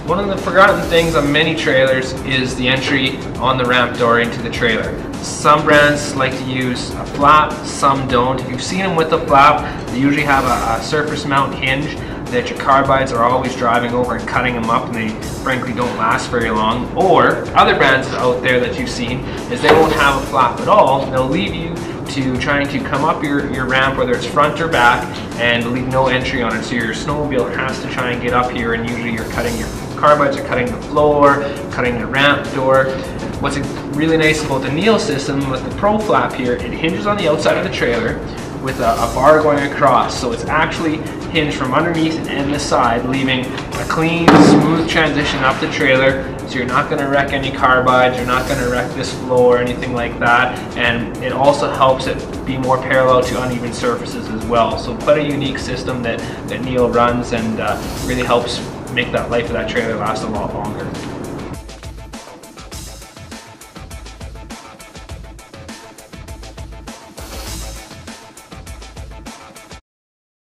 One of the forgotten things on many trailers is the entry on the ramp door into the trailer. Some brands like to use a flap, some don't. If you've seen them with a flap, they usually have a surface mount hinge that your carbides are always driving over and cutting them up, and they frankly don't last very long. Or other brands out there that you've seen is they won't have a flap at all. They'll leave you to trying to come up your ramp, whether it's front or back, and leave no entry on it. So your snowmobile has to try and get up here, and usually your carbides are cutting the floor, cutting the ramp door. What's really nice about the Neil system with the Pro Flap here, it hinges on the outside of the trailer with a bar going across. So it's actually hinged from underneath and the side, leaving a clean, smooth transition up the trailer. So you're not going to wreck any carbides, you're not going to wreck this floor or anything like that. And it also helps it be more parallel to uneven surfaces as well. So quite a unique system that Neil runs, and really helps make that life of that trailer last a lot longer.